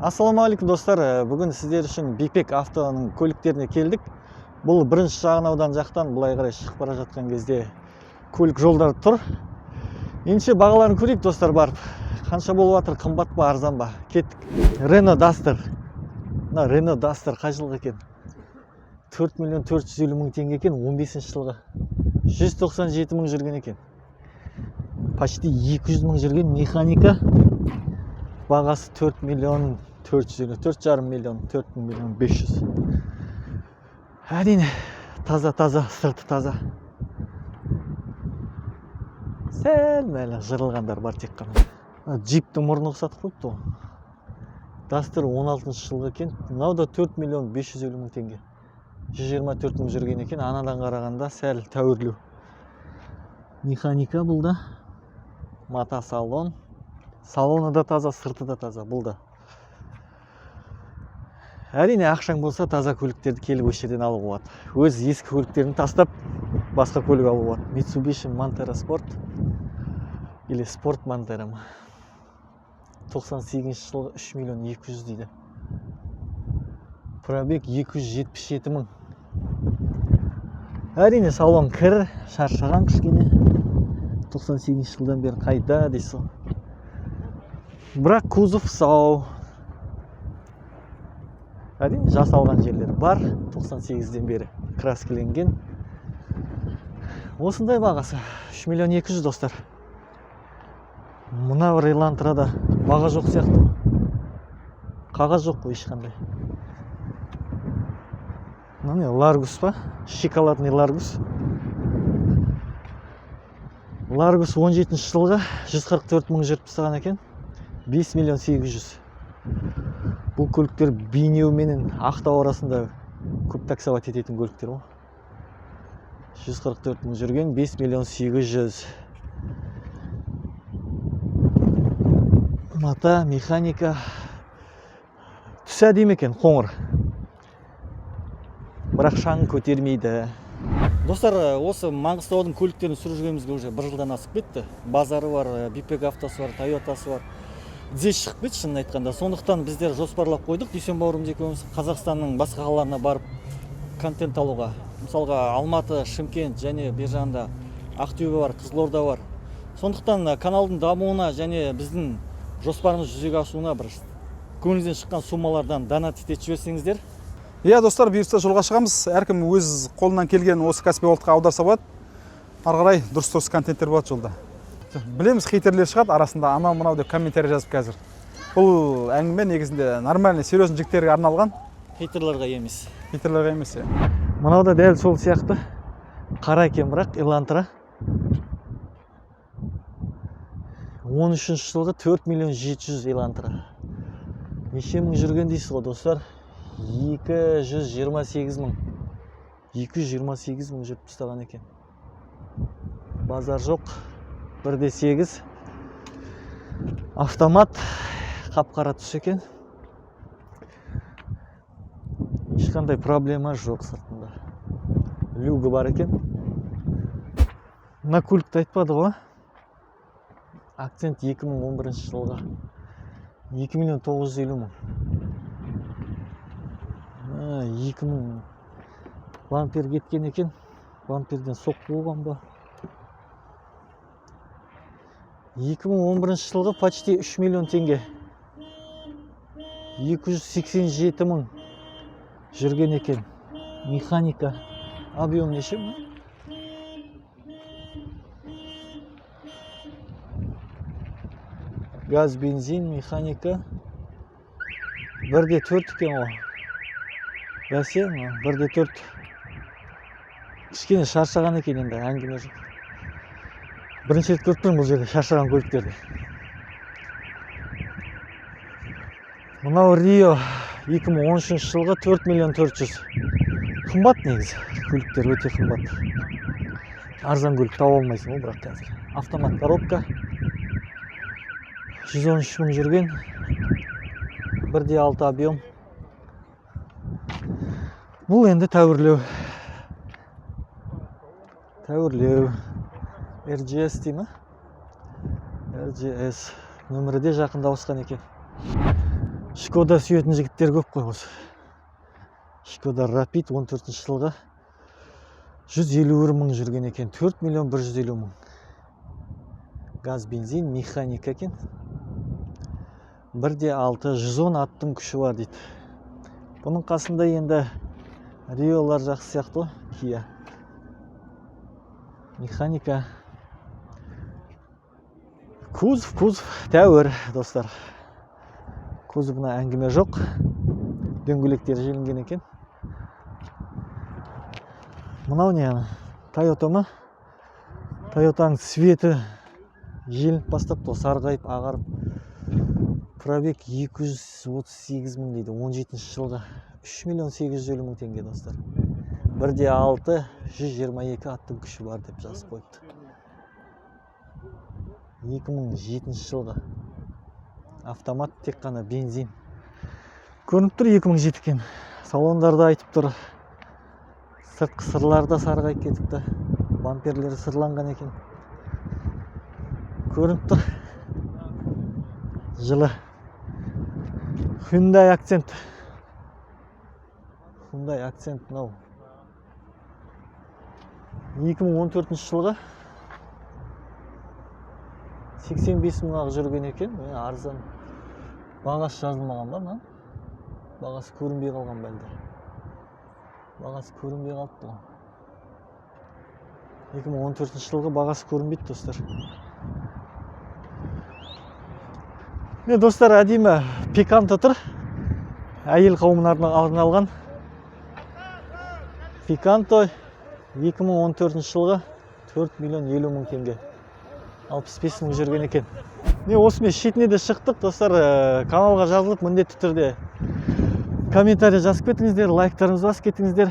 Ассалаумағалейкум достар, бүгін сіздер үшін Бипек автоның көліктеріне келдік. Бұл бірінші шағын аудан жақтан бұлай қарай шығып бара жатқан кезде көлік жолдары тұр. Ендеше бағаларын көрейік достар, барып. Қанша болып жатыр, қымбат па, арзан ба? Кеттік. Renault Duster. Мына Renault Duster қай жылғы екен? 4 миллион 450 мың теңге екен, 15 жылғы. 197 мың жүрген екен. Почти 200 мың жүрген механика. Бағасы 4 миллион 400, 4,5 миллион, 4 миллион 500. Әрине, таза, сырты таза. Сәл-мәлі жырылғандар бар тек қана. Джиптің мұрны ұқсатып қойыпты ғой. Дастер 16 жылғы екен. Мынау да 4 миллион 550 мың теңге. 124 мың жүрген екен. Анадан қарағанда сәл тәуірлеу. Механика бұл да. Мата салон. Салоны да таза, сырты да таза, бұл да. Әрине, ақшаң болса таза көліктерді келіп осы жерден алуға болады. Өз ескі көліктерін тастап, басқа көлік алуға болады. Mitsubishi Montero Sport или Sport Montero ма. 98 жылғы 3 миллион 200 дейді. Пробег 277 мың. Әрине, салон кір, шаршаған кішкене. 98 жылдан бері қайда дейсіз. Бірақ кузов сау. Әрине, жасалған жерлер бар. 98-ден бері краскіленген. Осындай бағасы 3 миллион 200 достар. Мына бір Элантрада баға жоқ сияқты. Қағаз жоқ қой ешқандай. Мына Ларгус па? Шоколадный Ларгус. Ларгус 17 жылғы 144 мың жүріп тастаған екен. 5 миллион 800. Бұл көліктер Бейнеу менен Ақтау арасында көп таксовать ететін көліктер ғой. 144 мың жүрген, 5 миллион 800. Мата, механика. Түс әдемі екен, қоңыр. Бірақ шаң көтермейді. Достар, осы Маңғыстаудың көліктерін сүріп жүргенімізге уже 1 жылдан асып кетті. Базары бар, Бипек автосы бар, Тойотасы бар. Тізе шығып кетті шынын айтқанда. Сондықтан біздер жоспарлап қойдық. Дүйсен бауырымыз екеуміз Қазақстанның басқа қалаларына барып контент алуға. Мысалға Алматы, Шымкент және бер жағында Ақтөбе бар, Қызылорда бар. Сондықтан каналдың дамуына және біздің жоспарымыз жүзеге асуына бір көңілден шыққан суммалардан донат етіп жіберсеңіздер. Иә достар, бұйыртса жолға шығамыз. Әркім өз қолынан келген осы Каспий Волтқа аударса болады. Ары қарай дұрыс контенттер болады жолда. Білеміз, хейтерлер шығады, арасында анау мынау деп комментарий жазып қазір. Бұл әңгіме негізінде нормальный, серьезный жігіттерге арналған. Хейтерлерға емес. Хейтерлерге емес. Мынау да дәл сол сияқты. Қара екен бірақ, Элантра. 13 жылғы 4 миллион 700 Элантра. Неше мың жүрген дейсіз ғой достар? 228 мың. 228 мың жүріп тастаған екен. Базар жоқ. 1.8 автомат, қап-қара түс екен. Ешқандай проблема жоқ сыртында. Люгі бар екен. Мына көлікті айтпады ғой. Акцент 2011 жылға. 2 миллион 950 мың. 2 мың бампер кеткен екен. Бамперден соққы болған ба? 2011 жылғы почти 3 миллион теңге. 287 мың жүрген екен. Механика. Объем неше мың? Газ, бензин, механика. 1.4 екен ғой. Бәсе, 1.4. Кішкене шаршаған екен енді, әңгіме жоқ. Бірінші рет көріп тұрмын бұл жерде шаршаған көліктерді. Мынау Рио 2013 жылғы 4 миллион 400. Қымбат негізі. Көліктер өте қымбат. Арзан көлік тауып алмайсың ғой бірақ қазір. Автомат коробка. 113 мың жүрген. 1.6 объем. Бұл енді тәуірлеу. RGS дей ма? RGS нөмірі де жақында ауысқан екен. Шкода сүйетін жігіттер көп қой осы. Шкода Rapid 14 жылғы 151 мың жүрген екен. 4 миллион 150 мың. Газ, бензин, механика екен. 1.6 110 аттың күші бар дейді. Бұның қасында енді Риолар жақсы сияқты, Kia. Механика. Кузов тәуір, достар. Кузовына әңгіме жоқ. Дөңгелектер желінген екен. Мынау не? Toyota ма? Toyotаның светі желініп бастапты, сарғайып, ағарып. Пробег 238 мың дейді, 17 жылғы 3 миллион 850 мың теңге, достар. 1.6 122 аттың күші бар деп жазып қойыпты. 2007 жылғы автомат, тек қана бензин. Көрініп тұр 2007 екен. Салондарда айтып тұр. Сыртқы сырларда сарғайып кетіпті. Бамперлері сырланған екен. Көрініп тұр. Жылы. Hyundai Accent. Hyundai Accent мынау. 2014 жылғы 85 мыңға жүрген екен. Арзан. Бағасы жазылмаған ба, мына? Бағасы көрінбей қалған бәлде. Бағасы көрінбей қалыпты ғой. 2014 жылғы бағасы көрінбейді, достар. Достар, әдемі Picanto тұр. Әйел қауымына арналған Picanto 2014 жылғы 4 миллион 50 мың теңге. 65 мың жүрген екен. Осымен шетіне де шықтық, достар. Каналға жазылып, міндетті түрде комментарий жазып кетіңіздер, лайктарыңызды басып кетіңіздер.